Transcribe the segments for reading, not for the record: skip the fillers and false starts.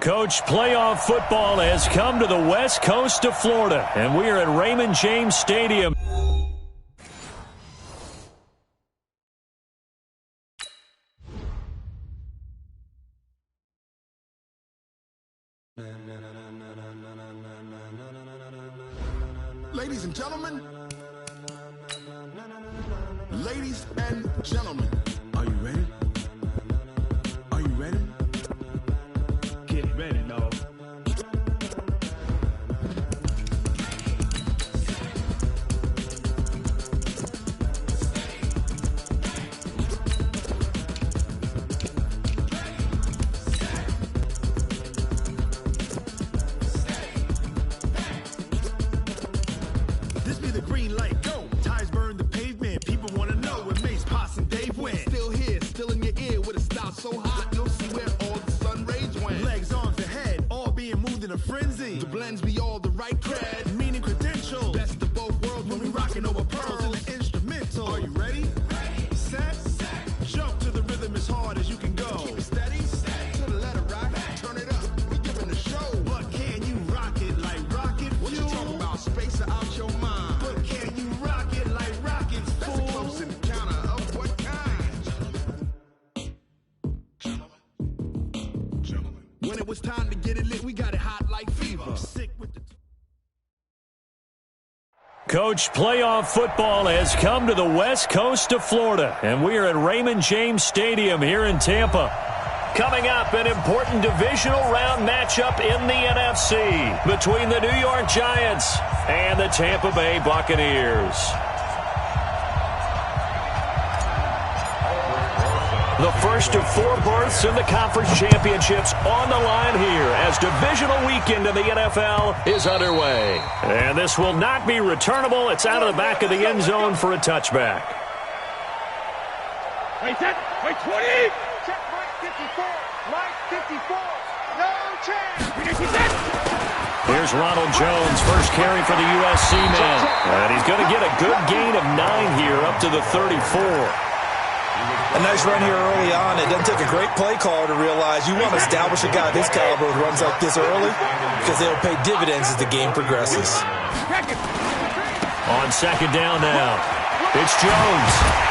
Coach, playoff football has come to the west coast of Florida, and we are at Raymond James Stadium. Ladies and gentlemen, are you ready? Are you ready? Get ready, no. This be the green light, go. Tires burn the pavement. People want to know where Mace, Poss, and Dave went. Still here, still in your ear with a style so hot, you'll see where all the sun rays went. Legs, arms, the head, all being moved in a frenzy. The blends be all the right cred, meaning credentials. Best of both worlds when we rockin' over pearls in the instrumental. Are you ready? Set, jump to the rhythm as hard as you can go. Keep it steady, to the letter rock, turn it up, we giving a show. But can you rock it like rocket fuel? What you talking about, space out your mind? But can you rock it like rockets, fool? That's a close encounter of what kind? Gentlemen. When it was time to get it lit, we got it hot like fever. Sick with the... Coach, playoff football has come to the west coast of Florida, and we are at Raymond James Stadium here in Tampa. Coming up, an important divisional round matchup in the NFC between the New York Giants and the Tampa Bay Buccaneers. The first of 4 berths in the conference championships on the line here as divisional weekend in the NFL is underway. And this will not be returnable. It's out of the back of the end zone for a touchback. Wait, set. Wait, 20. Check, Mike 54. Mike 54. No chance. Here's Ronald Jones, first carry for the USC man. And he's going to get a good gain of 9 here up to the 34. A nice run here early on. It doesn't take a great play caller to realize you want to establish a guy of his caliber who runs like this early because they'll pay dividends as the game progresses. On second down now, it's Jones.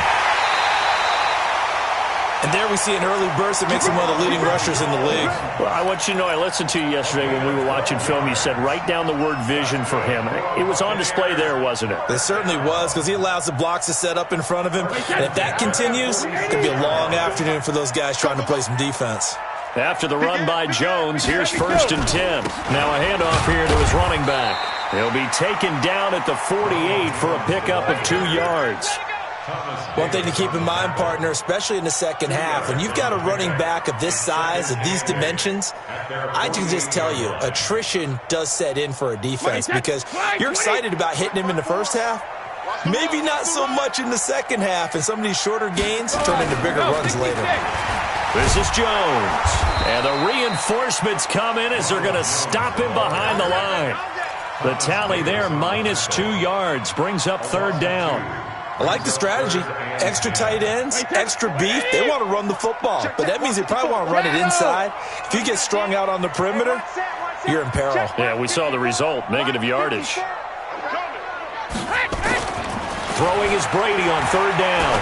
And there we see an early burst that makes him one of the leading rushers in the league. Well, I want you to know, I listened to you yesterday when we were watching film. You said write down the word vision for him. It was on display there, wasn't it? It certainly was, because he allows the blocks to set up in front of him. And if that continues, it could be a long afternoon for those guys trying to play some defense. After the run by Jones, here's 1st and 10. Now a handoff here to his running back. He'll be taken down at the 48 for a pickup of 2 yards. One thing to keep in mind, partner, especially in the second half, when you've got a running back of this size, of these dimensions, I can just tell you, attrition does set in for a defense because you're excited about hitting him in the first half, maybe not so much in the second half, and some of these shorter gains turn into bigger runs later. This is Jones, and the reinforcements come in as they're going to stop him behind the line. The tally there, -2 yards, brings up 3rd down. I like the strategy. Extra tight ends, extra beef. They want to run the football, but that means they probably want to run it inside. If you get strung out on the perimeter, you're in peril. Yeah, we saw the result, negative yardage. Throwing is Brady on 3rd down.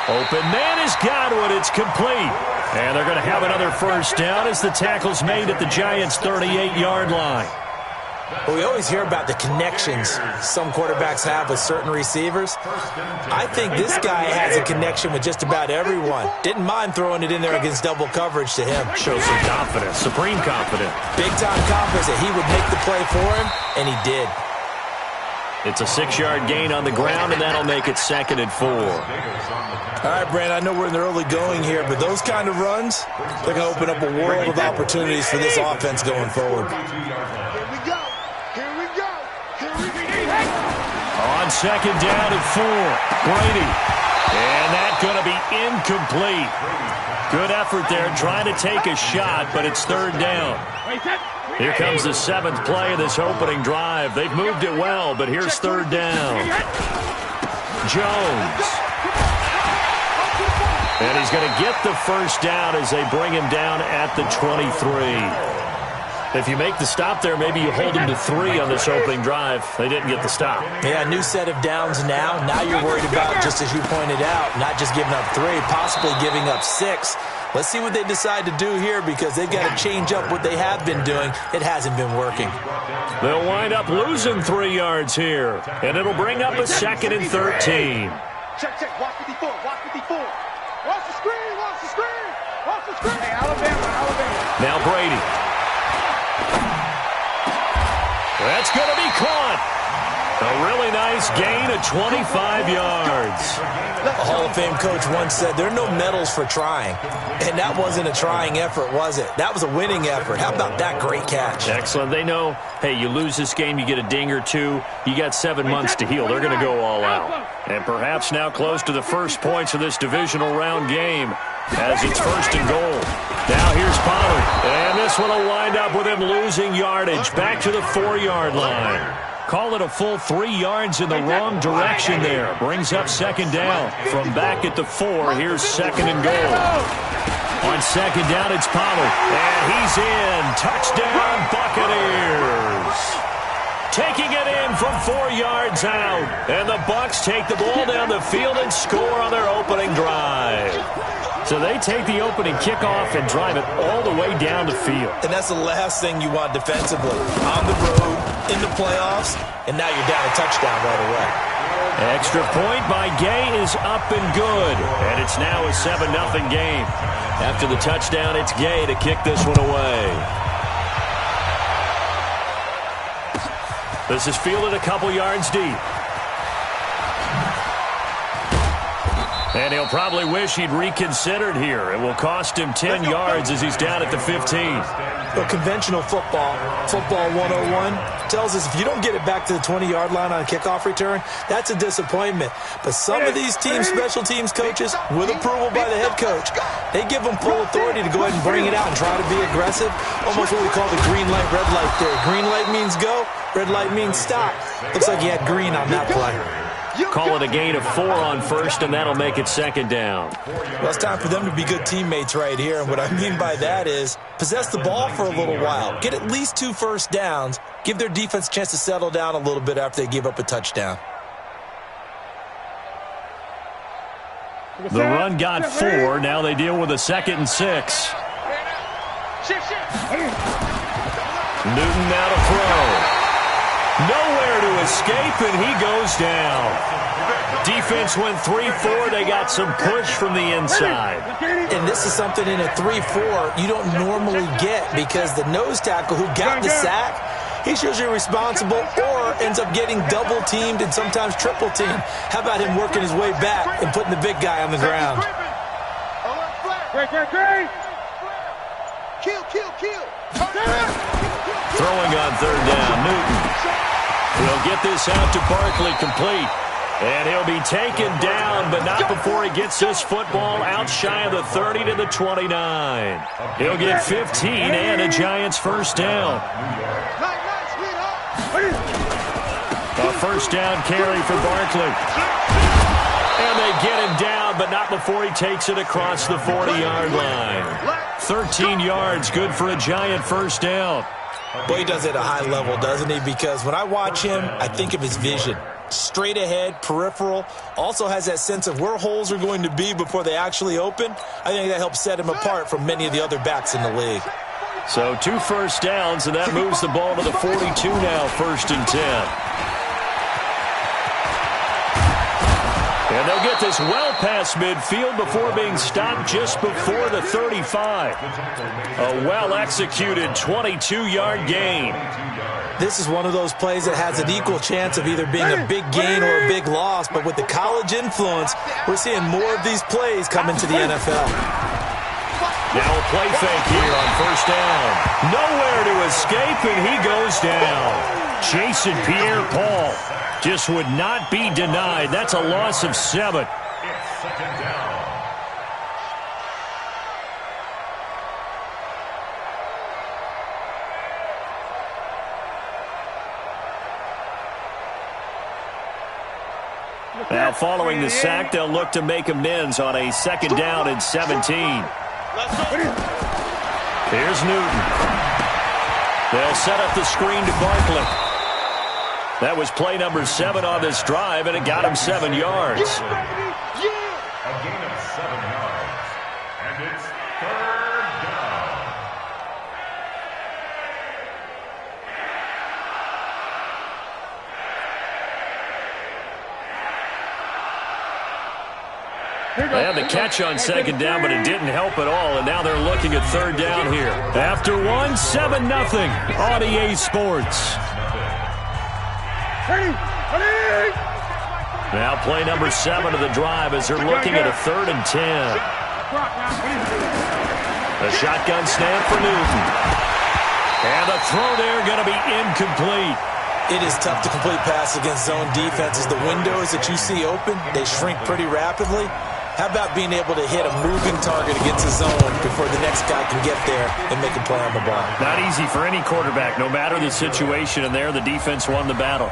Open man has got it. It's complete. And they're going to have another 1st down as the tackle's made at the Giants' 38-yard line. Well, we always hear about the connections some quarterbacks have with certain receivers. I think this guy has a connection with just about everyone. Didn't mind throwing it in there against double coverage to him. Shows some confidence, supreme confidence. Big-time confidence that he would make the play for him, and he did. It's a 6-yard gain on the ground, and that'll make it 2nd and 4. All right, Brand, I know we're in the early going here, but those kind of runs, they're going to open up a world of opportunities for this offense going forward. On 2nd down and 4, Brady. And that's going to be incomplete. Good effort there, trying to take a shot, but it's 3rd down. Here comes the 7th play of this opening drive. They've moved it well, but here's 3rd down. Jones. And he's going to get the first down as they bring him down at the 23. If you make the stop there, maybe you hold him to 3 on this opening drive. They didn't get the stop. Yeah, new set of downs now. Now you're worried about, just as you pointed out, not just giving up 3, possibly giving up 6. Let's see what they decide to do here because they've got to change up what they have been doing. It hasn't been working. They'll wind up losing 3 yards here, and it'll bring up a 2nd and 13. Check, watch 54, watch 54. Watch the screen, watch the screen, watch the screen. Hey, Alabama. Now Brady. That's going to be caught. A really nice gain of 25 yards. A Hall of Fame coach once said, there are no medals for trying. And that wasn't a trying effort, was it? That was a winning effort. How about that great catch? Excellent. They know, hey, you lose this game, you get a ding or 2. You got 7 months to heal. They're going to go all out. And perhaps now close to the first points of this divisional round game as it's 1st and goal. Now here's Pollard. And this one will wind up with him losing yardage. Back to the 4-yard line. Call it a full 3 yards in the wrong direction there. Brings up 2nd down. From back at the 4, here's 2nd and goal. On 2nd down, it's Pollard. And he's in. Touchdown, Buccaneers. Taking it in from 4 yards out. And the Bucs take the ball down the field and score on their opening drive. So they take the opening kickoff and drive it all the way down the field. And that's the last thing you want defensively. On the road, in the playoffs, and now you're down a touchdown right away. Extra point by Gay is up and good. And it's now a 7-0 game. After the touchdown, it's Gay to kick this one away. This is fielded a couple yards deep. And he'll probably wish he'd reconsidered here. It will cost him 10 yards as he's down at the 15. Well, conventional football 101, tells us if you don't get it back to the 20-yard line on a kickoff return, that's a disappointment. But some of these special teams coaches, with approval by the head coach, they give them full authority to go ahead and bring it out and try to be aggressive. Almost what we call the green light, red light theory. Green light means go, red light means stop. Looks like he had green on that play. Call it a gain of 4 on 1st, and that'll make it 2nd down. Well, it's time for them to be good teammates right here. And what I mean by that is possess the ball for a little while. Get at least 2 first downs. Give their defense a chance to settle down a little bit after they give up a touchdown. The run got 4. Now they deal with a 2nd and 6. Newton now to throw. Nowhere to escape, and he goes down. Defense went 3-4. They got some push from the inside. And this is something in a 3-4 you don't normally get because the nose tackle who got the sack, he's usually responsible or ends up getting double-teamed and sometimes triple-teamed. How about him working his way back and putting the big guy on the ground? Kill. Throwing on 3rd down, Newton. He'll get this out to Barkley complete. And he'll be taken down, but not before he gets this football out shy of the 30 to the 29. He'll get 15 and a Giants first down. A first down carry for Barkley. And they get him down, but not before he takes it across the 40-yard line. 13 yards, good for a Giant first down. Boy, he does it at a high level, doesn't he? Because when I watch him, I think of his vision. Straight ahead, peripheral. Also has that sense of where holes are going to be before they actually open. I think that helps set him apart from many of the other backs in the league. So 2 first downs, and that moves the ball to the 42 now, 1st and 10. And they'll get this well past midfield before being stopped just before the 35. A well-executed 22-yard gain. This is one of those plays that has an equal chance of either being a big gain or a big loss. But with the college influence, we're seeing more of these plays come into the NFL. Now a play fake here on 1st down. Nowhere to escape, and he goes down. Jason Pierre-Paul just would not be denied. That's a loss of 7. Now, following the sack, they'll look to make amends on a 2nd down and 17. Here's Newton. They'll set up the screen to Barkley. That was play number 7 on this drive, and it got him 7 yards. A gain of 7 yards. And it's 3rd down. They had the catch on 2nd down, but it didn't help at all, and now they're looking at 3rd down here. After 1, 7-0 on EA Sports. Now play number 7 of the drive as they're looking at a 3rd and 10. A shotgun snap for Newton. And the throw there going to be incomplete. It is tough to complete pass against zone defenses. The windows that you see open, they shrink pretty rapidly. How about being able to hit a moving target against a zone before the next guy can get there and make a play on the ball? Not easy for any quarterback, no matter the situation, and there the defense won the battle.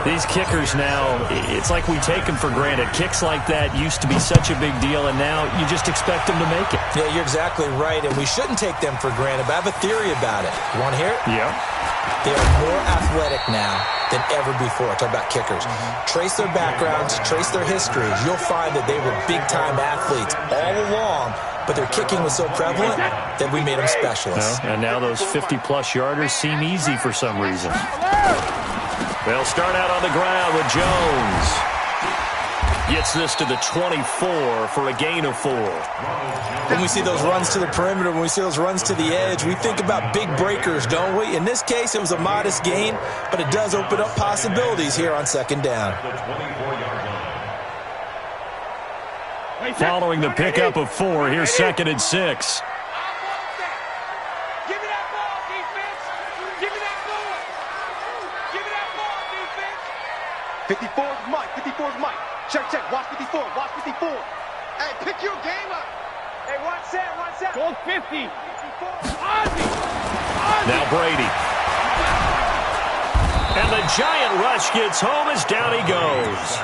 These kickers now, it's like we take them for granted. Kicks like that used to be such a big deal, and now you just expect them to make it. Yeah, you're exactly right, and we shouldn't take them for granted, but I have a theory about it. You want to hear it? Yeah. They are more athletic now than ever before. Talk about kickers. Trace their backgrounds, trace their histories. You'll find that they were big-time athletes all along, but their kicking was so prevalent that we made them specialists. And now those 50-plus yarders seem easy for some reason. They'll start out on the ground with Jones. Gets this to the 24 for a gain of 4. When we see those runs to the perimeter, when we see those runs to the edge, we think about big breakers, don't we? In this case, it was a modest gain, but it does open up possibilities here on 2nd down. Following the pickup of 4, here's 2nd and 6. Give me that ball, defense. Give me that ball. Give me that ball, defense. 54 is Mike. 54 is Mike. Check. Watch 54. Watch 54. Hey, pick your game up. Hey, watch that. Gold 50. 54. Ozzy. Now Brady. And the giant rush gets home as down he goes.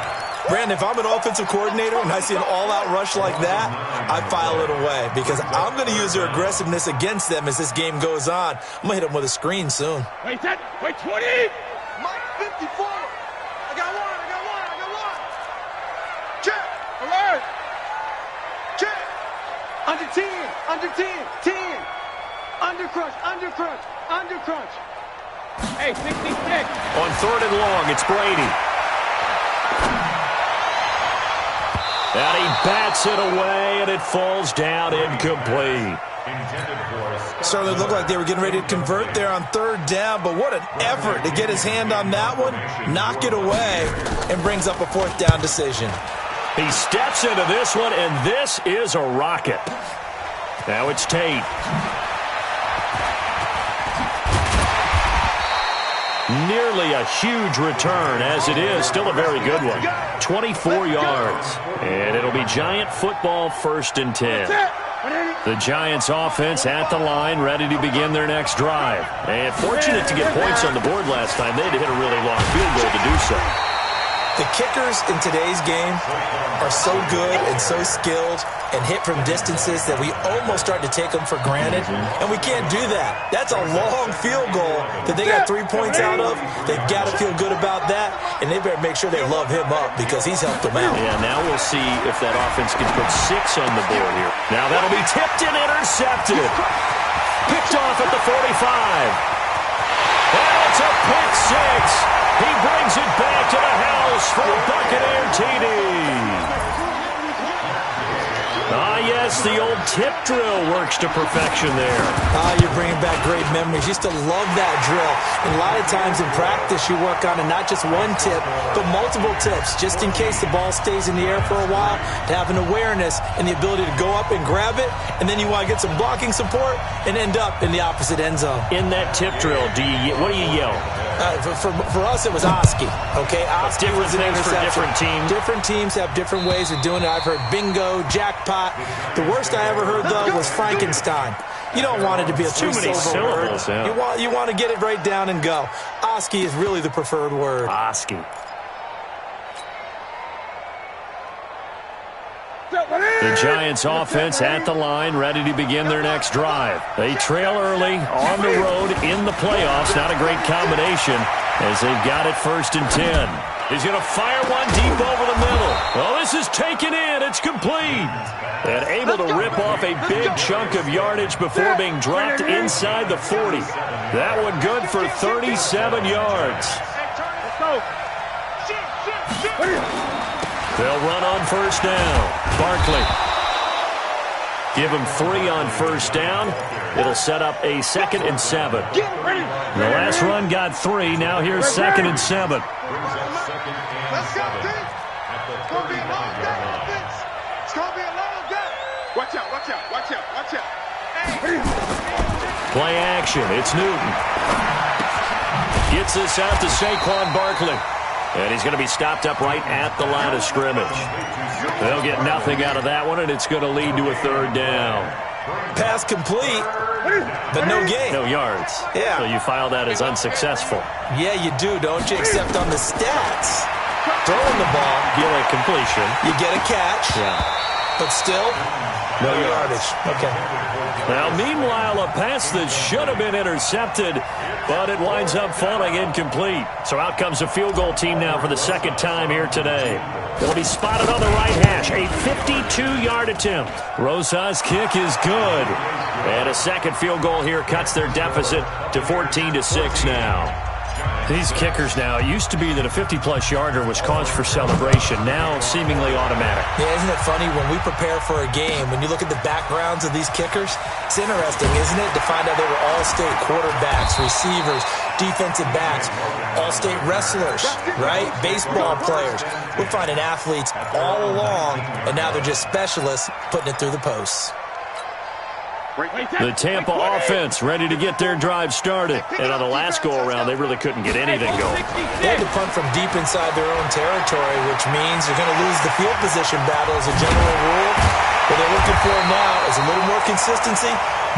Brandon, if I'm an offensive coordinator and I see an all-out rush like that, I file it away because I'm going to use their aggressiveness against them as this game goes on. I'm going to hit them with a screen soon. Wait, 20. Mike, 54. I got one. Check. Alert. Check. Under 10. 10. Under crunch. Hey, 66. On 3rd and long, it's Brady. And he bats it away, and it falls down incomplete. Certainly looked like they were getting ready to convert there on 3rd down, but what an effort to get his hand on that one, knock it away, and brings up a 4th down decision. He steps into this one, and this is a rocket. Now it's Tate. Nearly a huge return, as it is. Still a very good one. 24 yards. And it'll be Giant football 1st and 10. The Giants offense at the line, ready to begin their next drive. And fortunate to get points on the board last time. They had to hit a really long field goal to do so. The kickers in today's game are so good and so skilled and hit from distances that we almost start to take them for granted, and we can't do that. That's a long field goal that they got 3 points out of. They've got to feel good about that, and they better make sure they love him up because he's helped them out. Yeah, now we'll see if that offense can put 6 on the board here. Now that'll be tipped and intercepted. Picked off at the 45. And it's a pick 6. He brings it back to the house for a Buccaneer TD. Ah, yes, the old tip drill works to perfection there. You're bringing back great memories. Used to love that drill. And a lot of times in practice, you work on it, not just one tip, but multiple tips, just in case the ball stays in the air for a while, to have an awareness and the ability to go up and grab it, and then you want to get some blocking support and end up in the opposite end zone. In that tip drill, what do you yell? For us, it was Oski. Okay, Oski was an interception. For different teams. Different teams have different ways of doing it. I've heard bingo, jackpot. The worst I ever heard, though, was Frankenstein. You don't want it to be a three-syllable word. Yeah. You want to get it right down and go. Oski is really the preferred word. Oski. The Giants offense at the line, ready to begin their next drive. They trail early on the road in the playoffs. Not a great combination as they've got it 1st and 10. He's going to fire one deep over the middle. Oh, this is taken in. It's complete. And able to rip off a big chunk of yardage before being dropped inside the 40. That one good for 37 yards. They'll run on 1st down. Barkley. Give him 3 on 1st down. It'll set up a 2nd and 7. The last run got 3. Now here's 2nd and 7. Let's go, Pete. It's going to be a long day, offense. It's going to be a long day. Watch out, watch out, watch out, watch out. Play action. It's Newton. Gets this out to Saquon Barkley. And he's going to be stopped up right at the line of scrimmage. They'll get nothing out of that one, and it's going to lead to a 3rd down. Pass complete, but no gain. No yards. Yeah. So you file that as unsuccessful. Yeah, you do, don't you? Except on the stats. Throwing the ball, Get a completion. you get a catch, Yeah. but still, no yardage. Okay. Now, meanwhile, a pass that should have been intercepted, but it winds up falling incomplete. So out comes a field goal team now for the 2nd time here today. They'll be spotted on the right hash. A 52-yard attempt. Rosa's kick is good. And a 2nd field goal here cuts their deficit to 14-6 now. These kickers now, it used to be that a 50-plus yarder was cause for celebration. Now seemingly automatic. Yeah, isn't it funny when we prepare for a game, when you look at the backgrounds of these kickers, it's interesting, isn't it, to find out they were all-state quarterbacks, receivers, defensive backs, all-state wrestlers, right? Baseball players. We're finding athletes all along, and now they're just specialists putting it through the posts. The Tampa offense ready to get their drive started. And on the last go-around, they really couldn't get anything going. They had to punt from deep inside their own territory, which means you're going to lose the field position battle as a general rule. What they're looking for now is a little more consistency,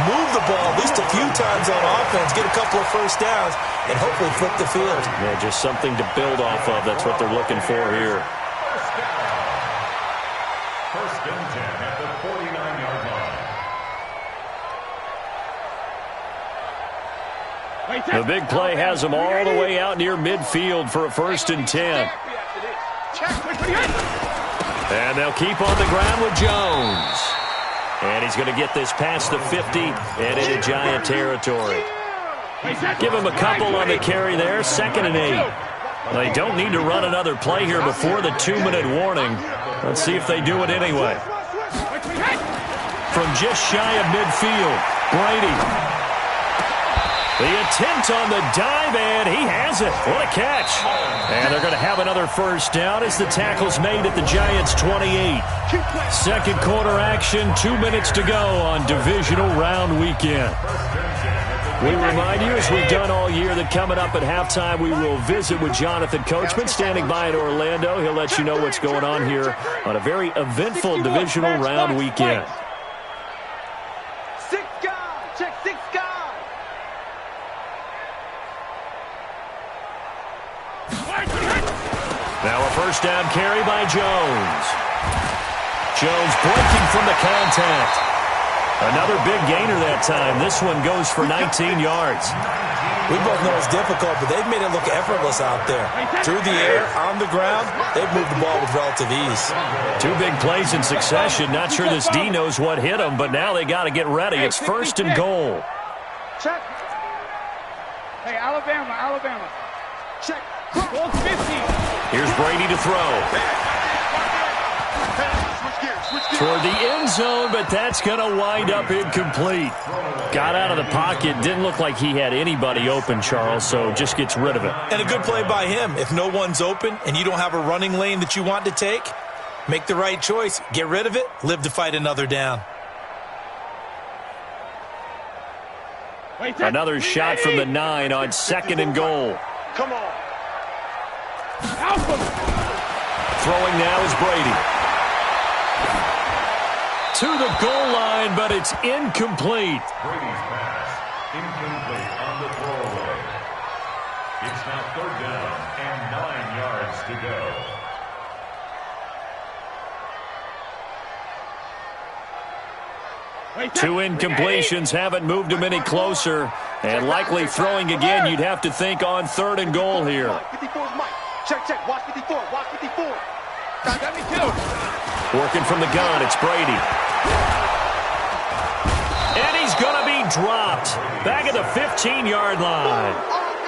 move the ball at least a few times on offense, get a couple of 1st downs, and hopefully flip the field. Yeah, just something to build off of. That's what they're looking for here. 1st and 10 at the 49-yard line. The big play has them all the way out near midfield for a 1st and 10. And they'll keep on the ground with Jones. And he's going to get this past the 50 and into Giant territory. Give him a couple on the carry there, 2nd and 8. They don't need to run another play here before the 2-minute warning. Let's see if they do it anyway. From just shy of midfield, Brady. The attempt on the dive, and he has it. What a catch. And they're going to have another 1st down as the tackle's made at the Giants' 28. 2nd quarter action, 2 minutes to go on divisional round weekend. We remind you, as we've done all year, that coming up at halftime, we will visit with Jonathan Coachman, standing by in Orlando. He'll let you know what's going on here on a very eventful divisional round weekend. 6 guys. Check 6 guys. Now a 1st down carry by Jones. Jones breaking from the contact. Another big gainer that time. This one goes for 19 yards. We both know it's difficult, but they've made it look effortless out there. Through the air, on the ground, they've moved the ball with relative ease. 2 big plays in succession. Not sure this D knows what hit him, but now they got to get ready. It's 1st and goal. Check. Hey, Alabama. Check. Ball 50. Here's Brady to throw. Toward the end zone, but that's going to wind up incomplete. Got out of the pocket. Didn't look like he had anybody open, Charles, so just gets rid of it. And a good play by him. If no one's open and you don't have a running lane that you want to take, make the right choice. Get rid of it. Live to fight another down. Another shot from the 9 on 2nd and goal. Come on. Throwing now is Brady. To the goal line, but it's incomplete. Brady's pass, incomplete on the throwaway. It's now 3rd down and 9 yards to go. 2 incompletions haven't moved him any closer. And likely throwing again, you'd have to think on 3rd and goal here. 54's Mike. Check. Watch 54. Watch 54. Got me killed. Working from the gun, it's Brady. And he's going to be dropped. Back at the 15-yard line.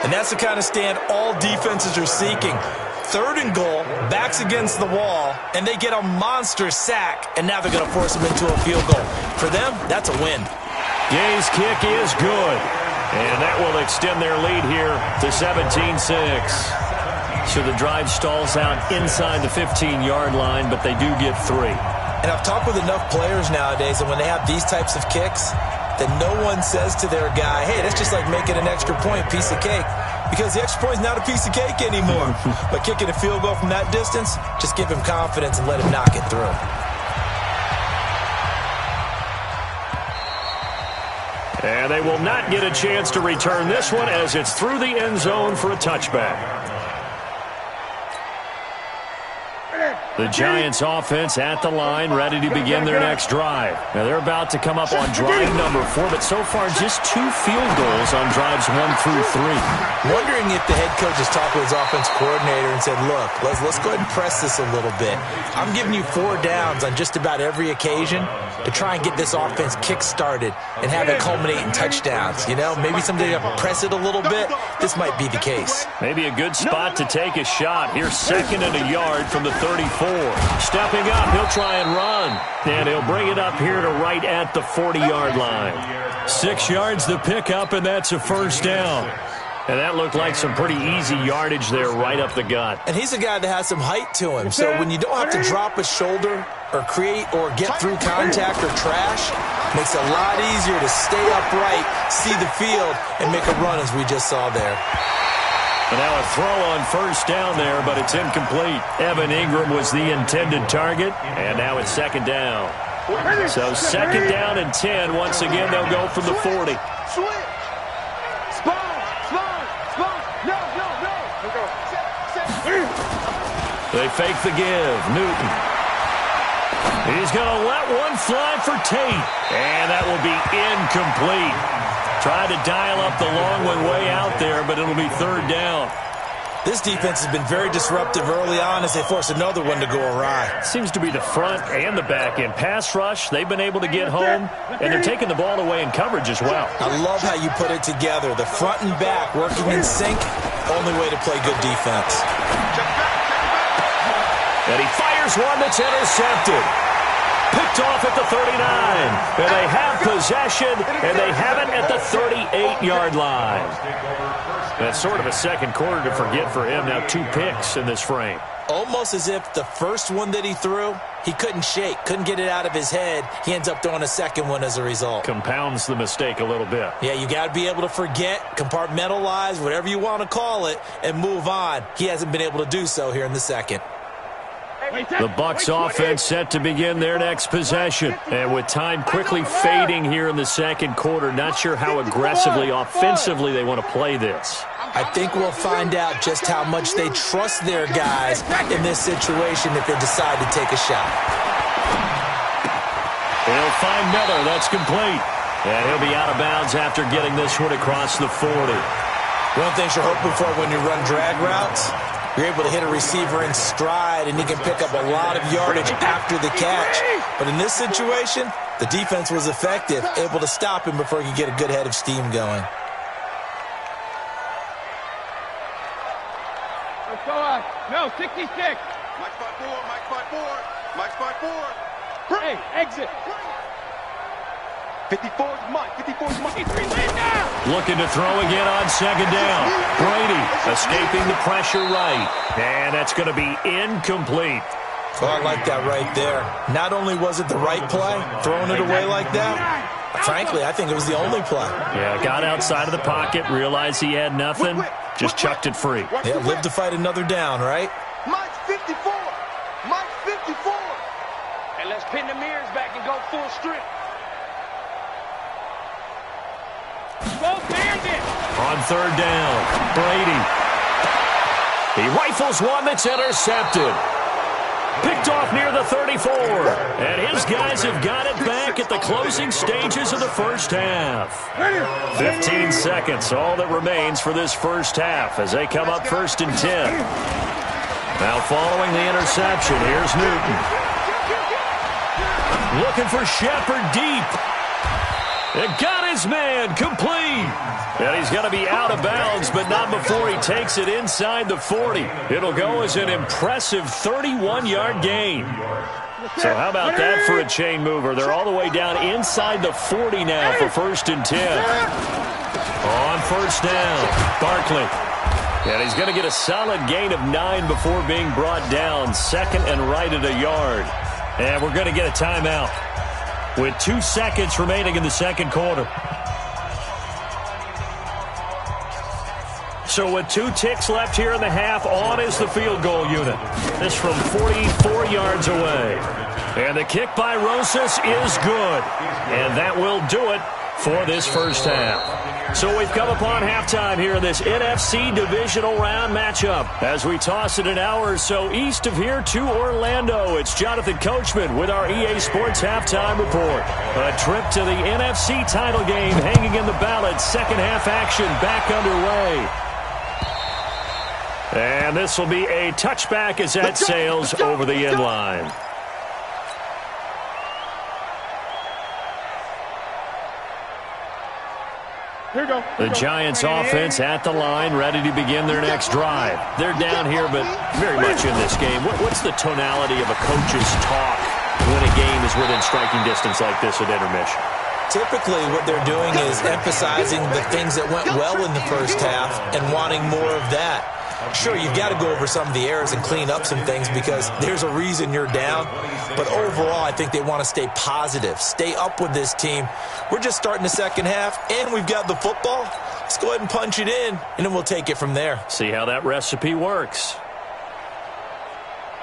And that's the kind of stand all defenses are seeking. 3rd and goal, backs against the wall, and they get a monster sack, and now they're going to force them into a field goal. For them, that's a win. Gay's kick is good. And that will extend their lead here to 17-6. So the drive stalls out inside the 15-yard line, but they do get 3. And I've talked with enough players nowadays, and when they have these types of kicks, that no one says to their guy, hey, that's just like making an extra point, piece of cake. Because the extra point is not a piece of cake anymore. But kicking a field goal from that distance, just give him confidence and let him knock it through. And they will not get a chance to return this one as it's through the end zone for a touchback. The Giants offense at the line, ready to begin their next drive. Now they're about to come up on drive number 4, but so far just 2 field goals on drives 1 through 3. Wondering if the head coach has talked with his offense coordinator and said, look, let's go ahead and press this a little bit. I'm giving you 4 downs on just about every occasion to try and get this offense kick-started and have it culminate in touchdowns. You know, maybe someday you press it a little bit. This might be the case. Maybe a good spot to take a shot. Here's 2nd and a yard from the 34. Stepping up, he'll try and run. And he'll bring it up here to right at the 40-yard line. 6 yards the pickup, and that's a 1st down. And that looked like some pretty easy yardage there right up the gut. And he's a guy that has some height to him. So when you don't have to drop a shoulder or create or get through contact or trash, makes it a lot easier to stay upright, see the field, and make a run as we just saw there. And now a throw on 1st down there, but it's incomplete. Evan Ingram was the intended target, and now it's 2nd down. So 2nd down and 10. Once again, they'll go from the 40. Switch. Spawn. No. They fake the give. Newton. He's going to let one fly for Tate. And that will be incomplete. Tried to dial up the long one way out there, but it'll be 3rd down. This defense has been very disruptive early on as they force another one to go awry. Seems to be the front and the back end. Pass rush, they've been able to get home, and they're taking the ball away in coverage as well. I love how you put it together. The front and back working in sync, only way to play good defense. And he fires one that's intercepted. Picked off at the 39. And they have possession, and they have it at the 38-yard line. That's sort of a 2nd quarter to forget for him. Now 2 picks in this frame. Almost as if the first one that he threw, he couldn't shake, couldn't get it out of his head. He ends up throwing a 2nd one as a result. Compounds the mistake a little bit. Yeah, you got to be able to forget, compartmentalize, whatever you want to call it, and move on. He hasn't been able to do so here in the 2nd. The Bucs offense set to begin their next possession. And with time quickly fading here in the 2nd quarter, not sure how aggressively, offensively they want to play this. I think we'll find out just how much they trust their guys in this situation if they decide to take a shot. He'll find Miller. That's complete. And he'll be out of bounds after getting this one across the 40. One thing you're hoping for when you run drag routes, you're able to hit a receiver in stride, and he can pick up a lot of yardage after the catch. But in this situation, the defense was effective, able to stop him before he could get a good head of steam going. Let's go on. No, 66. Mike spot 4. Hey, exit. 54's Mike. 54's Mike. Looking to throw again on 2nd down. Brady escaping the pressure right. And that's going to be incomplete. Oh, I like that right there. Not only was it the right play, throwing it away like that, frankly, I think it was the only play. Yeah, got outside of the pocket, realized he had nothing, just chucked it free. Yeah, live to fight another down, right? Mike's 54. Mike's 54. And let's pin the mirrors back and go full strip. On 3rd down, Brady. He rifles one that's intercepted. Picked off near the 34. And his guys have got it back at the closing stages of the first half. 15 seconds, all that remains for this first half as they come up 1st and 10. Now following the interception, here's Newton. Looking for Shepard deep. It got his man complete. And he's going to be out of bounds, but not before he takes it inside the 40. It'll go as an impressive 31-yard gain. So how about that for a chain mover? They're all the way down inside the 40 now for 1st and 10. On 1st down, Barkley. And he's going to get a solid gain of 9 before being brought down. 2nd and right at a yard. And we're going to get a timeout with 2 seconds remaining in the second quarter. So with 2 ticks left here in the half, on is the field goal unit. This from 44 yards away. And the kick by Rosas is good. And that will do it for this first half. So we've come upon halftime here in this NFC divisional round matchup. As we toss it an hour or so east of here to Orlando, it's Jonathan Coachman with our EA Sports Halftime Report. A trip to the NFC title game hanging in the balance. Second half action back underway. And this will be a touchback as that sails over the end line. Here we go. The Giants offense at the line, ready to begin their next drive. They're down here, but very much in this game. What's the tonality of a coach's talk when a game is within striking distance like this at intermission? Typically, what they're doing is emphasizing the things that went well in the first half and wanting more of that. Sure, you've got to go over some of the errors and clean up some things because there's a reason you're down. But overall, I think they want to stay positive, stay up with this team. We're just starting the second half, and we've got the football. Let's go ahead and punch it in, and then we'll take it from there. See how that recipe works.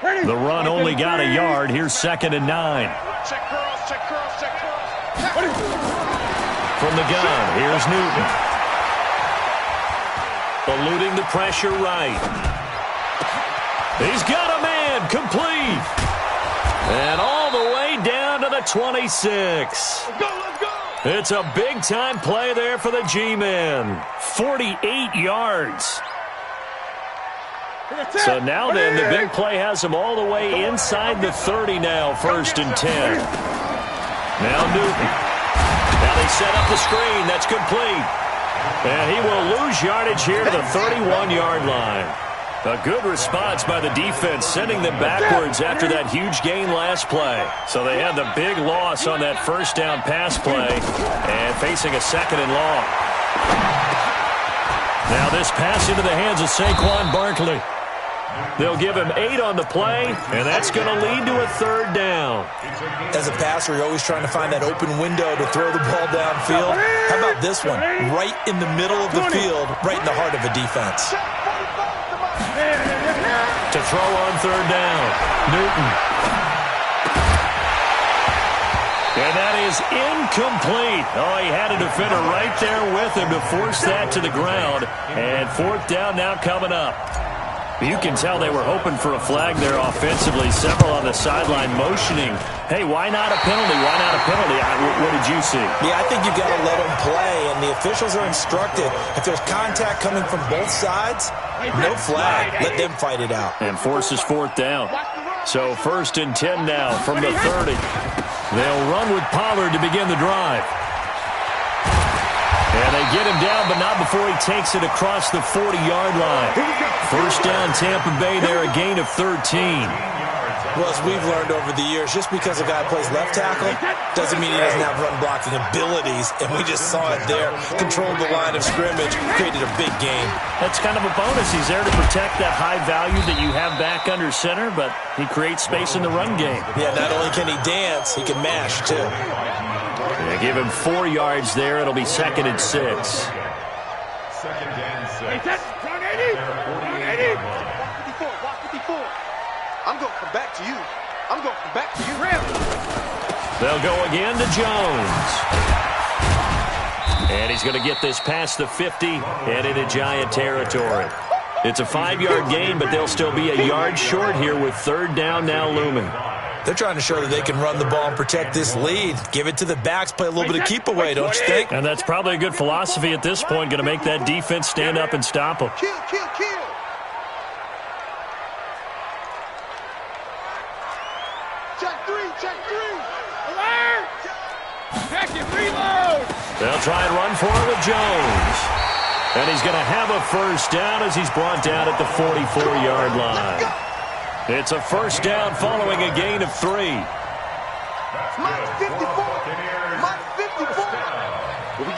The run only got a yard. Here's 2nd and 9. Check curls, check curls, check curls. From the gun, here's Newton. Eluding the pressure right. He's got a man complete. And all the way down to the 26. Let's go. It's a big-time play there for the G-men. 48 yards. So now then, the big play has him all the way inside the 30 now, 1st and 10. Now Newton. Now they set up the screen. That's complete. And he will lose yardage here to the 31-yard line. A good response by the defense, sending them backwards after that huge gain last play. So they had the big loss on that first down pass play and facing a 2nd and long. Now this pass into the hands of Saquon Barkley. They'll give him 8 on the play, and that's going to lead to a 3rd down. As a passer, you're always trying to find that open window to throw the ball downfield. How about this one? Right in the middle of the field, right in the heart of a defense. To throw on 3rd down, Newton. And that is incomplete. Oh, he had a defender right there with him to force that to the ground. And 4th down now coming up. You can tell they were hoping for a flag there offensively. Several on the sideline motioning. Hey, why not a penalty? Why not a penalty? What did you see? Yeah, I think you've got to let them play, and the officials are instructed. If there's contact coming from both sides, no flag. Let them fight it out. And forces 4th down. So 1st and 10 now from the 30. They'll run with Pollard to begin the drive. And they get him down, but not before he takes it across the 40-yard line. 1st down, Tampa Bay there, a gain of 13. Well, as we've learned over the years, just because a guy plays left tackle doesn't mean he doesn't have run-blocking abilities, and we just saw it there. Controlled the line of scrimmage, created a big game. That's kind of a bonus. He's there to protect that high value that you have back under center, but he creates space in the run game. Yeah, not only can he dance, he can mash, too. They give him 4 yards there. It'll be 2nd and 6. 2nd and 6. Watch 54. I'm going to come back to you. I'm going to come back to you. They'll go again to Jones. And he's going to get this past the 50 and into Giant territory. It's a 5-yard gain, but they'll still be a yard short here with third down now looming. They're trying to show that they can run the ball and protect this lead. Give it to the backs, play a little bit of keep away, don't you think? And that's probably a good philosophy at this point, going to make that defense stand up and stop them. Kill. Check three. Alert! Check it, reload! They'll try and run for it with Jones. And he's going to have a first down as he's brought down at the 44-yard line. It's a first down following a gain of 3. Mike 54. What we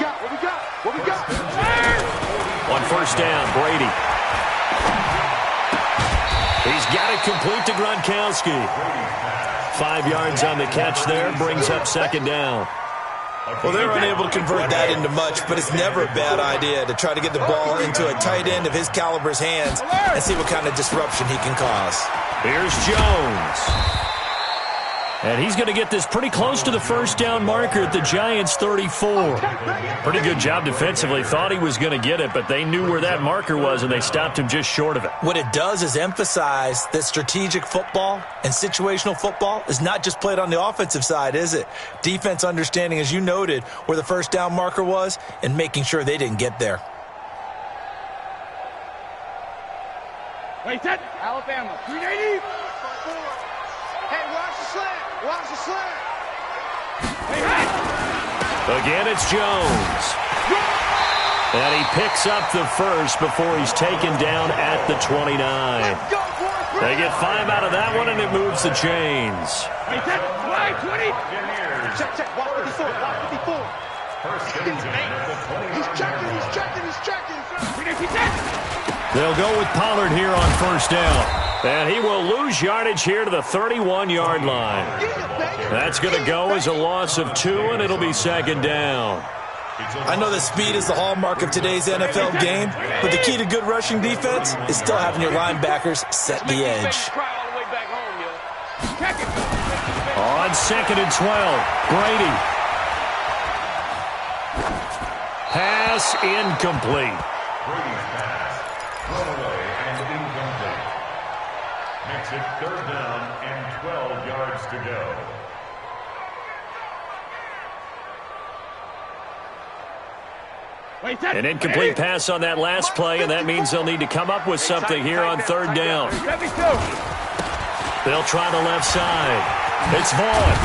got? On first down, Brady. He's got it complete to Gronkowski. 5 yards on the catch there, brings up second down. Well, they're unable to convert that into much, but it's never a bad idea to try to get the ball into a tight end of his caliber's hands and see what kind of disruption he can cause. Here's Jones. And he's going to get this pretty close to the first down marker at the Giants' 34. Pretty good job defensively. Thought he was going to get it, but they knew where that marker was, and they stopped him just short of it. What it does is emphasize that strategic football and situational football is not just played on the offensive side, is it? Defense understanding, as you noted, where the first down marker was and making sure they didn't get there. Wait, that Alabama, 380. Hey, watch the slant. Again, it's Jones. And he picks up the first before he's taken down at the 29. They get 5 out of that one, and it moves the chains. Wait, that fly, 20. Check. Watch 54. He's checking. 387. They'll go with Pollard here on first down. And he will lose yardage here to the 31-yard line. That's going to go as a loss of 2, and it'll be second down. I know that speed is the hallmark of today's NFL game, but the key to good rushing defense is still having your linebackers set the edge. On second and 12, Brady. Pass incomplete. Brady's pass, thrown away and incomplete. Makes it third down and 12 yards to go. An incomplete pass on that last play, and that means they'll need to come up with something here on third down. They'll try the left side. It's Vaughn.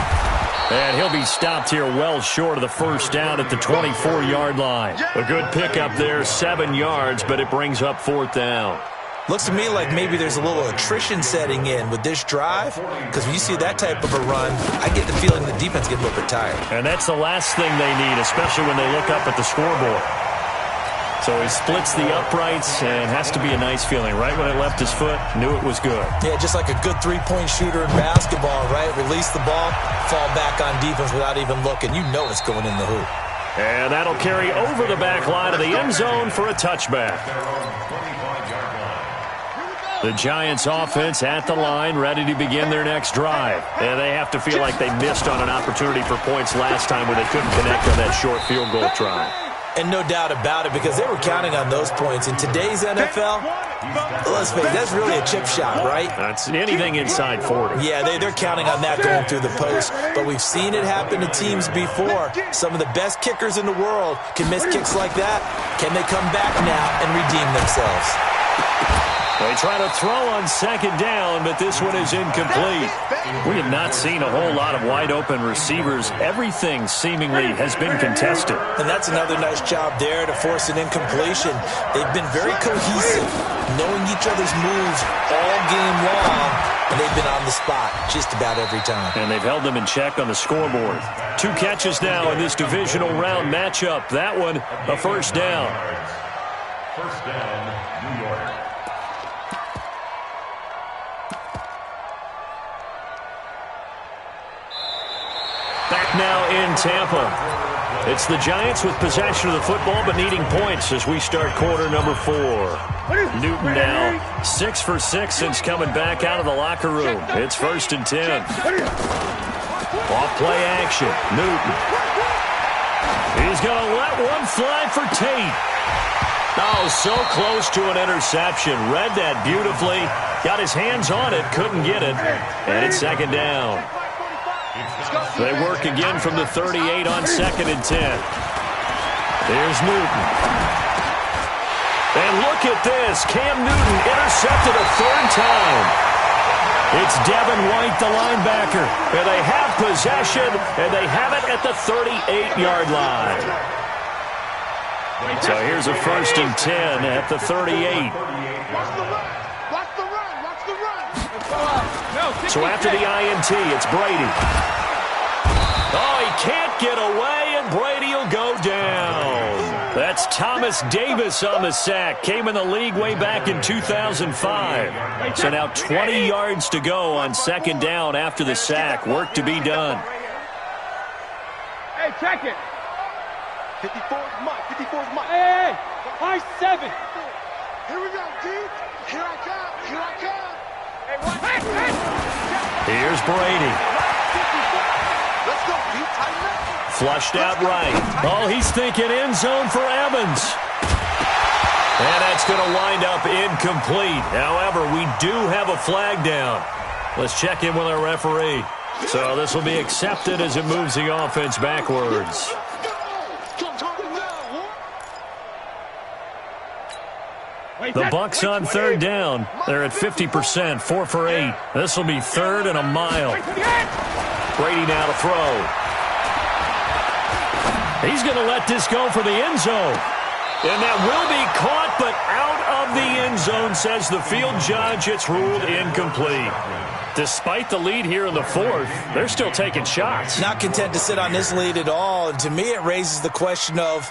And he'll be stopped here well short of the first down at the 24-yard line. A good pickup there, 7 yards, but it brings up fourth down. Looks to me like maybe there's a little attrition setting in with this drive, because when you see that type of a run, I get the feeling the defense gets a little bit tired. And that's the last thing they need, especially when they look up at the scoreboard. So he splits the uprights and has to be a nice feeling. Right when it left his foot, knew it was good. Yeah, just like a good three-point shooter in basketball, right? Release the ball, fall back on defense without even looking. You know it's going in the hoop. And that'll carry over the back line of the end zone for a touchback. The Giants offense at the line, ready to begin their next drive. And they have to feel like they missed on an opportunity for points last time when they couldn't connect on that short field goal try. And no doubt about it, because they were counting on those points. In today's NFL, let's face it, that's really a chip shot, right? That's anything inside 40. Yeah, they're counting on that going through the post. But we've seen it happen to teams before. Some of the best kickers in the world can miss kicks like that. Can they come back now and redeem themselves? They try to throw on second down, but this one is incomplete. We have not seen a whole lot of wide-open receivers. Everything seemingly has been contested. And that's another nice job there to force an incompletion. They've been very cohesive, knowing each other's moves all game long, and they've been on the spot just about every time. And they've held them in check on the scoreboard. 2 catches now in this divisional round matchup. That one, a first down. First down, New York. Back now in Tampa. It's the Giants with possession of the football but needing points as we start quarter number 4. Newton now 6 for 6 since coming back out of the locker room. It's first and 10. Off play action. Newton. He's going to let one fly for Tate. Oh, so close to an interception. Read that beautifully. Got his hands on it, couldn't get it. And it's second down. They work again from the 38 on 2nd and 10. There's Newton. And look at this. Cam Newton intercepted a 3rd time. It's Devin White, the linebacker. And they have possession, and they have it at the 38-yard line. So here's a 1st and 10 at the 38. Watch the run. Watch the run. Watch the run. So after the INT, it's Brady. Oh, he can't get away, and Brady will go down. That's Thomas Davis on the sack. Came in the league way back in 2005. So now 20 yards to go on 2nd down after the sack. Work to be done. Hey, check it. 54's Mike. 54's Mike. Hey, high 7. Here we go, D. Here I come. Here I come. Hey, what? Here's Brady. Let's go, D. Tighten up. Flushed out right. Oh, he's thinking end zone for Evans. And that's going to wind up incomplete. However, we do have a flag down. Let's check in with our referee. So this will be accepted as it moves the offense backwards. The Bucks on 3rd down. They're at 50%, 4 for 8. This will be 3rd and a mile. Brady now to throw. He's going to let this go for the end zone. And that will be caught, but out of the end zone, says the field judge. It's ruled incomplete. Despite the lead here in the 4th, they're still taking shots. Not content to sit on this lead at all. And to me, it raises the question of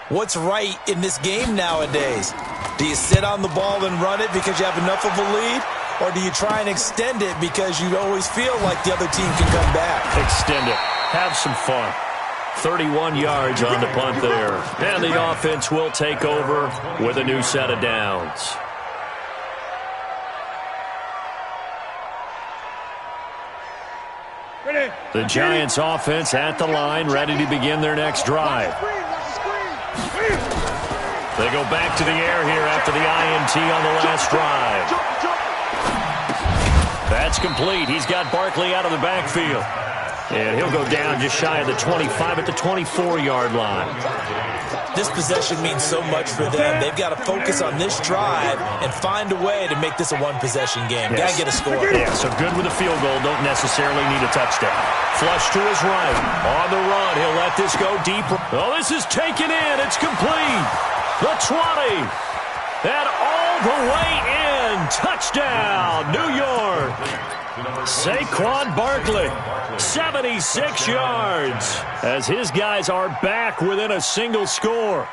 what's right in this game nowadays. Do you sit on the ball and run it because you have enough of a lead? Or do you try and extend it because you always feel like the other team can come back? Extend it. Have some fun. 31 yards on the punt there. And the offense will take over with a new set of downs. The Giants offense at the line, ready to begin their next drive. They go back to the air here after the INT on the last drive. That's complete. He's got Barkley out of the backfield. And he'll go down just shy of the 25 at the 24-yard line. This possession means so much for them. They've got to focus on this drive and find a way to make this a one-possession game. Got to get a score. Yeah, so good with a field goal. Don't necessarily need a touchdown. Flush to his right. On the run. He'll let this go deep. Oh, this is taken in. It's complete. The 20. And all the way in. Touchdown, New York. Saquon Barkley, 76 yards, as his guys are back within a single score.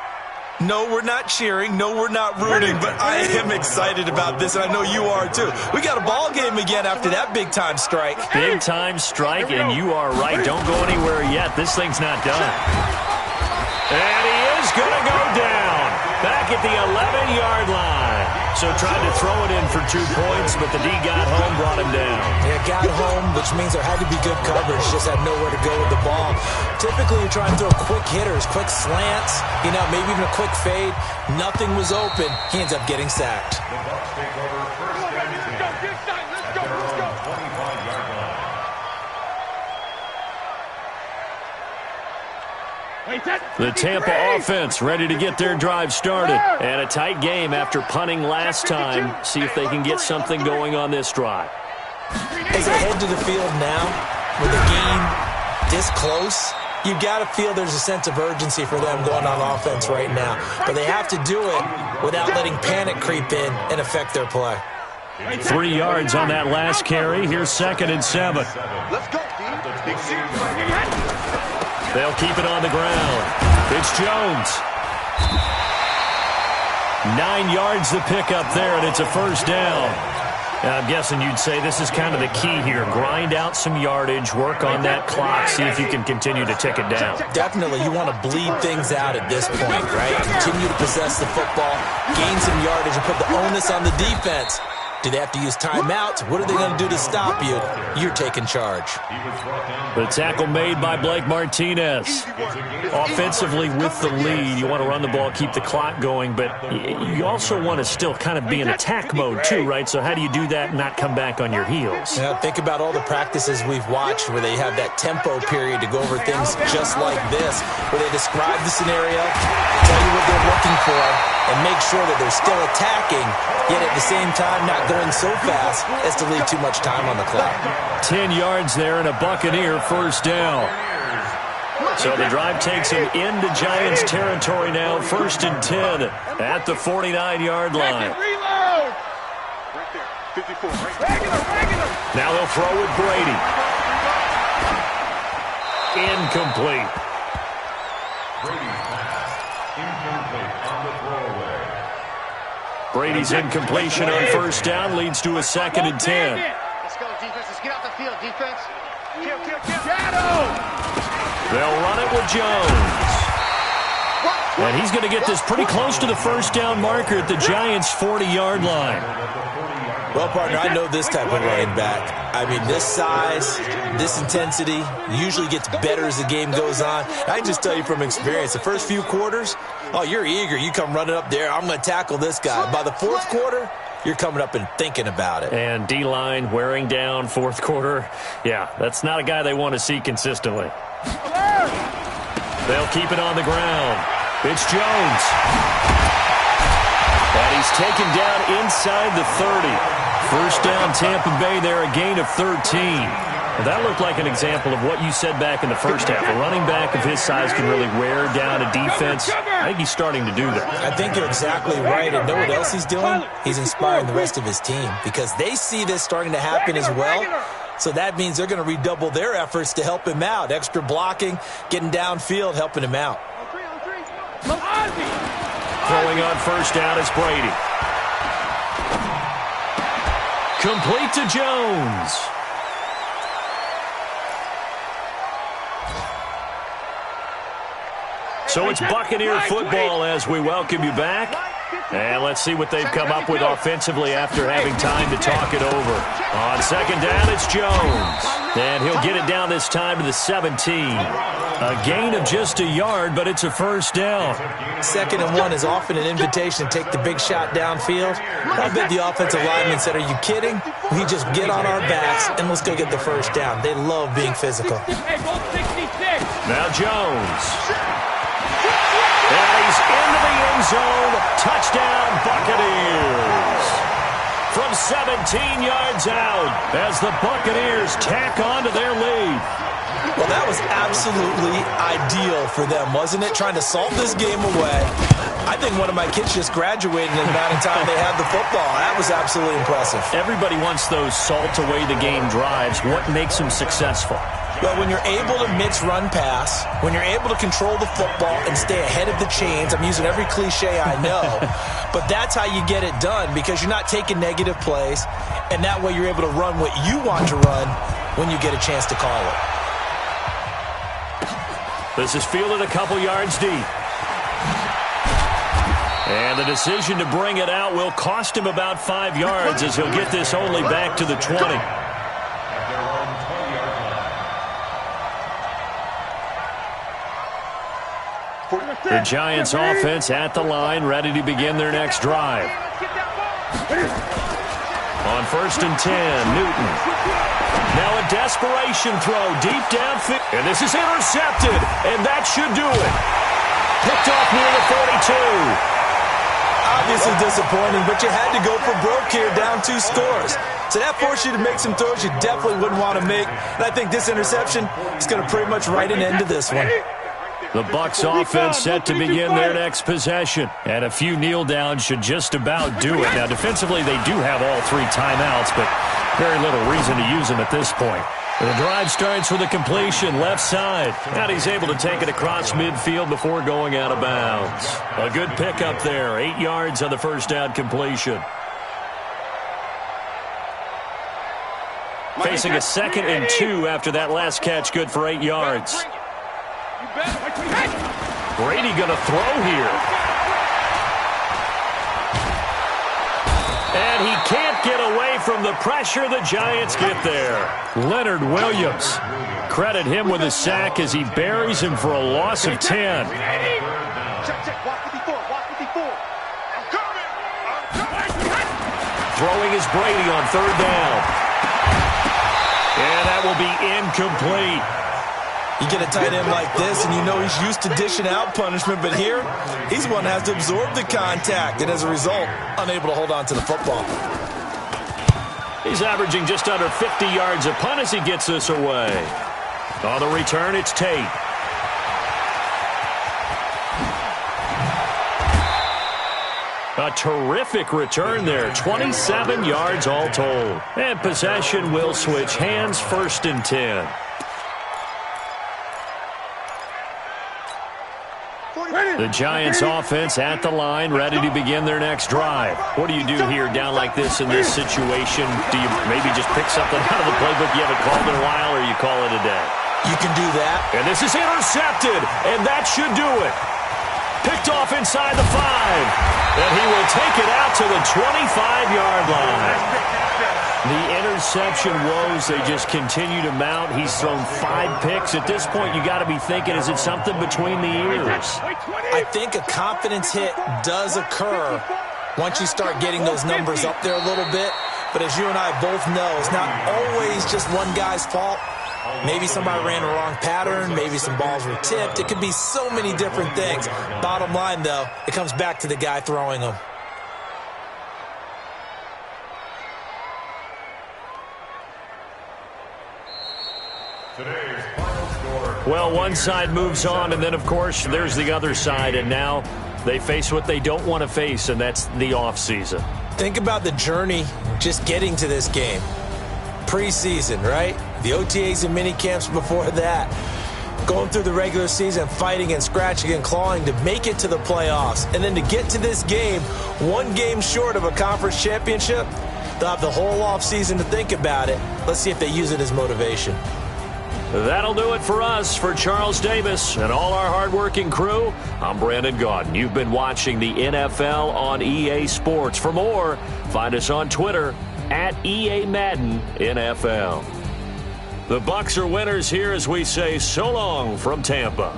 No, we're not cheering. No, we're not rooting, but I am excited about this, and I know you are too. We got a ball game again after that big-time strike. Big-time strike, and you are right. Don't go anywhere yet. This thing's not done. And he is going to go down back at the 11-yard line. So tried to throw it in for 2 points, but the D got home, brought him down. Yeah, got home, which means there had to be good coverage. Just had nowhere to go with the ball. Typically, you're trying to throw quick hitters, quick slants, maybe even a quick fade. Nothing was open. He ends up getting sacked. The Bucks take over first and 10. Let's go. 25-yard line. The Tampa offense ready to get their drive started. And a tight game after punting last time. See if they can get something going on this drive. As they head to the field now, with the game this close, you've got to feel there's a sense of urgency for them going on offense right now. But they have to do it without letting panic creep in and affect their play. 3 yards on that last carry. Here's 2nd and 7. Let's go, D. Big series. They'll keep it on the ground. It's Jones. 9 yards to pick up there, and it's a first down. Now, I'm guessing you'd say this is kind of the key here. Grind out some yardage, work on that clock, see if you can continue to tick it down. Definitely. You want to bleed things out at this point, right? Continue to possess the football, gain some yardage, and put the onus on the defense Do they have to use timeouts? What are they going to do to stop you? You're taking charge. The tackle made by Blake Martinez. Offensively with the lead, you want to run the ball, keep the clock going, but you also want to still kind of be in attack mode too, right? So how do you do that and not come back on your heels? Yeah, think about all the practices we've watched where they have that tempo period to go over things just like this, where they describe the scenario, tell you what they're looking for, and make sure that they're still attacking, yet at the same time not going so fast as to leave too much time on the clock. 10 yards there and a Buccaneer first down. So the drive takes him into Giants territory now, 1st and 10 at the 49-yard line. Reload! Right there, 54. Regular. Now they'll throw with Brady. Incomplete. Brady's pass, incomplete on the throwaway. Brady's incompletion on first down leads to a 2nd and 10. Let's go, defense. Let's get out the field, defense. Kill. Shadow! They'll run it with Jones. And he's going to get this pretty close to the first down marker at the Giants' 40-yard line. Well, partner, I know this type of running back. I mean, this size, this intensity usually gets better as the game goes on. I can just tell you from experience, the first few quarters, oh, you're eager. You come running up there, I'm going to tackle this guy. By the 4th quarter, you're coming up and thinking about it. And D-line wearing down 4th quarter. Yeah, that's not a guy they want to see consistently. They'll keep it on the ground. It's Jones. And he's taken down inside the 30. First down Tampa Bay there, a gain of 13. Well, that looked like an example of what you said back in the first half. A running back of his size can really wear down a defense. I think he's starting to do that. I think you're exactly right. And know what else he's doing? He's inspiring the rest of his team because they see this starting to happen as well. So that means they're going to redouble their efforts to help him out. Extra blocking, getting downfield, helping him out. Throwing on first down is Brady. Complete to Jones. So it's Buccaneer football as we welcome you back. And let's see what they've come up with offensively after having time to talk it over. On second down, it's Jones. And he'll get it down this time to the 17. A gain of just a yard, but it's a first down. 2nd and 1 is often an invitation to take the big shot downfield. I bet the offensive lineman said, are you kidding? We just get on our backs and let's go get the first down. They love being physical. Now Jones. And he's into the end zone. Touchdown, Buccaneers. From 17 yards out as the Buccaneers tack on to their lead. Well, that was absolutely ideal for them, wasn't it? Trying to salt this game away. I think one of my kids just graduated in the amount of time they had the football. That was absolutely impressive. Everybody wants those salt away the game drives. What makes them successful? Well, when you're able to mix run pass, when you're able to control the football and stay ahead of the chains, I'm using every cliche I know, but that's how you get it done because you're not taking negative plays, and that way you're able to run what you want to run when you get a chance to call it. This is fielded a couple yards deep. And the decision to bring it out will cost him about 5 yards as he'll get this only back to the 20. The Giants offense at the line, ready to begin their next drive. On 1st and 10, Newton. Now a desperation throw deep downfield. And this is intercepted, and that should do it. Picked off near the 42. Obviously disappointing, but you had to go for broke here, down 2 scores. So that forced you to make some throws you definitely wouldn't want to make. And I think this interception is going to pretty much write an end to this one. The Bucs offense set to begin their next possession. And a few kneel downs should just about do it. Now, defensively, they do have all 3 timeouts, but very little reason to use them at this point. The drive starts with a completion left side. And he's able to take it across midfield before going out of bounds. A good pickup there. 8 yards on the first down completion. Facing a 2nd and 2 after that last catch, good for 8 yards. Brady going to throw here. And he can't get away from the pressure. The Giants get there. Leonard Williams. Credit him with a sack as he buries him for a loss of 10. Check, watch 54, watch 54. I'm coming. Throwing is Brady on third down. And that will be incomplete. You get a tight end like this, and you know he's used to dishing out punishment, but here, he's the one that has to absorb the contact, and as a result, unable to hold on to the football. He's averaging just under 50 yards a punt as he gets this away. On the return, it's Tate. A terrific return there. 27 yards all told. And possession will switch hands, 1st and 10. The Giants offense at the line, ready to begin their next drive. What do you do here down like this in this situation? Do you maybe just pick something out of the playbook you haven't called in a while, or you call it a day? You can do that. And this is intercepted, and that should do it. Picked off inside the 5. And he will take it out to the 25-yard line. The interception woes, they just continue to mount. He's thrown 5 picks. At this point, you got to be thinking, is it something between the ears? I think a confidence hit does occur once you start getting those numbers up there a little bit. But as you and I both know, it's not always just one guy's fault. Maybe somebody ran the wrong pattern. Maybe some balls were tipped. It could be so many different things. Bottom line, though, it comes back to the guy throwing them. Today's final score. Well, one side moves on, and then, of course, there's the other side. And now they face what they don't want to face, and that's the offseason. Think about the journey just getting to this game. Preseason, right? The OTAs and mini camps before that. Going through the regular season, fighting and scratching and clawing to make it to the playoffs. And then to get to this game, one game short of a conference championship, they'll have the whole offseason to think about it. Let's see if they use it as motivation. That'll do it for us. For Charles Davis and all our hardworking crew, I'm Brandon Gaudin. You've been watching the NFL on EA Sports. For more, find us on Twitter at EA Madden NFL. The Bucs are winners here as we say so long from Tampa.